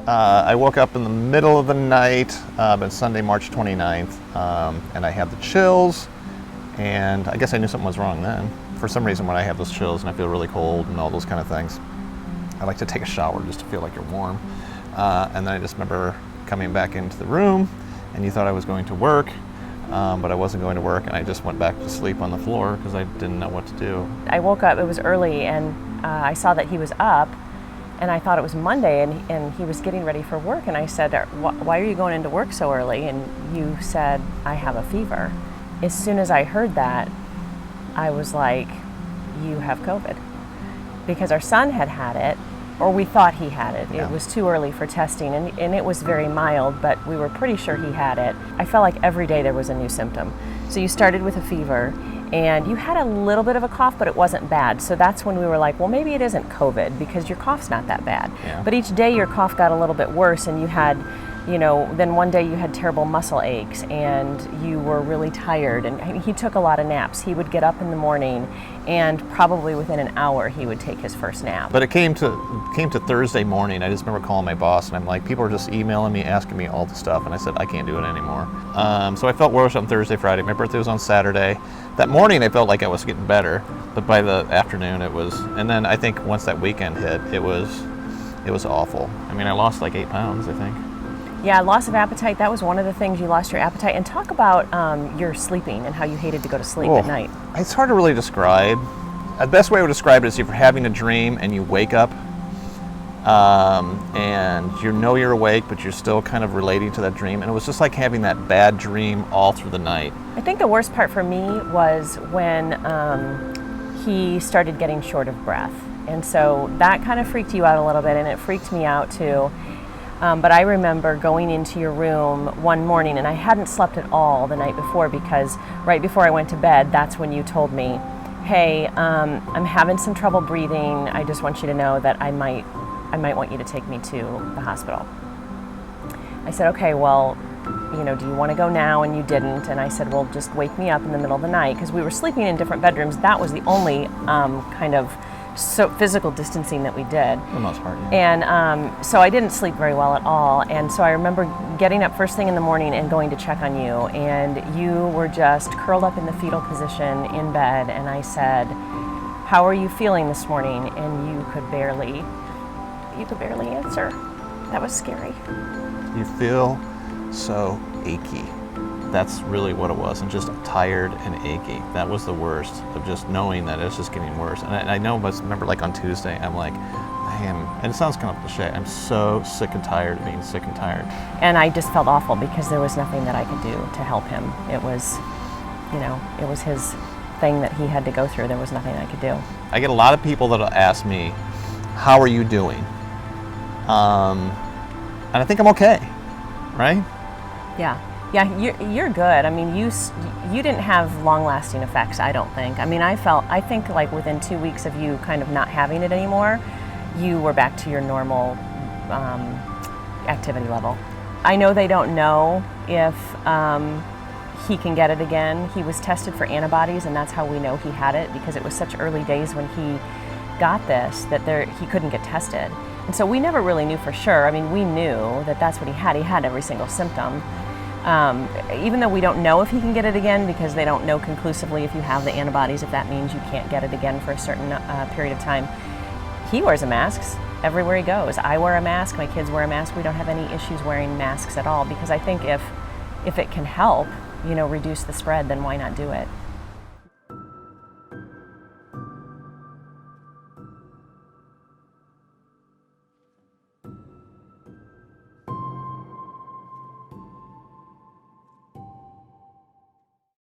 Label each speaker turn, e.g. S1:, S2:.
S1: I woke up in the middle of the night, on Sunday, March 29th, and I had the chills, and I guess I knew something was wrong then. For some reason, when I have those chills and I feel really cold and all those kind of things, I like to take a shower just to feel like you're warm. And then I just remember coming back into the room, and you thought I was going to work, but I wasn't going to work, and I just went back to sleep on the floor because I didn't know what to do.
S2: I woke up, it was early, and I saw that he was up, and I thought it was Monday, and he was getting ready for work, and I said, why are you going into work so early? And you said, I have a fever. As soon as I heard that, I was like, you have COVID. Because our son had it, or we thought he had it.
S1: Yeah.
S2: It was too early for testing, and it was very mild, but we were pretty sure he had it. I felt like every day there was a new symptom. So you started with a fever, and you had a little bit of a cough, but it wasn't bad. So that's when we were like, well, maybe it isn't COVID because your cough's not that bad.
S1: Yeah.
S2: But each day your cough got a little bit worse, and you had, then one day you had terrible muscle aches, and you were really tired, and he took a lot of naps. He would get up in the morning, and probably within an hour he would take his first nap.
S1: But it came to Thursday morning. I just remember calling my boss, and I'm like, people are just emailing me, asking me all the stuff, and I said, I can't do it anymore. So I felt worse on Thursday, Friday. My birthday was on Saturday. That morning I felt like I was getting better, but by the afternoon it was, and then I think once that weekend hit, it was awful. I mean, I lost like 8 pounds, I think.
S2: Yeah, loss of appetite, that was one of the things. You lost your appetite. And talk about your sleeping and how you hated to go to sleep at night.
S1: It's hard to really describe. The best way I would describe it is if you're having a dream and you wake up and you know you're awake, but you're still kind of relating to that dream. And it was just like having that bad dream all through the night.
S2: I think the worst part for me was when he started getting short of breath. And so that kind of freaked you out a little bit, and it freaked me out too. But I remember going into your room one morning, and I hadn't slept at all the night before, because right before I went to bed, that's when you told me, hey, I'm having some trouble breathing. I just want you to know that I might want you to take me to the hospital. I said, okay, well, do you want to go now? And you didn't. And I said, well, just wake me up in the middle of the night, because we were sleeping in different bedrooms. That was the only kind of physical distancing that we did.
S1: For the most part, yeah.
S2: And so I didn't sleep very well at all. And so I remember getting up first thing in the morning and going to check on you. And you were just curled up in the fetal position in bed. And I said, how are you feeling this morning? And you could barely answer. That was scary.
S1: You feel so achy. That's really what it was, and just tired and achy. That was the worst, of just knowing that it's just getting worse. And I know, but remember, like on Tuesday, I'm like, and it sounds kind of cliche, I'm so sick and tired of being sick and tired.
S2: And I just felt awful because there was nothing that I could do to help him. It was, it was his thing that he had to go through. There was nothing I could do.
S1: I get a lot of people that'll ask me, how are you doing? And I think I'm okay, right?
S2: Yeah. Yeah, you're good. I mean, you didn't have long-lasting effects, I don't think. I mean, I think like within 2 weeks of you kind of not having it anymore, you were back to your normal activity level. I know they don't know if he can get it again. He was tested for antibodies, and that's how we know he had it, because it was such early days when he got this that he couldn't get tested. And so we never really knew for sure. I mean, we knew that that's what he had. He had every single symptom. Even though we don't know if he can get it again, because they don't know conclusively if you have the antibodies, if that means you can't get it again for a certain period of time. He wears a mask everywhere he goes. I wear a mask, my kids wear a mask. We don't have any issues wearing masks at all, because I think if it can help, reduce the spread, then why not do it?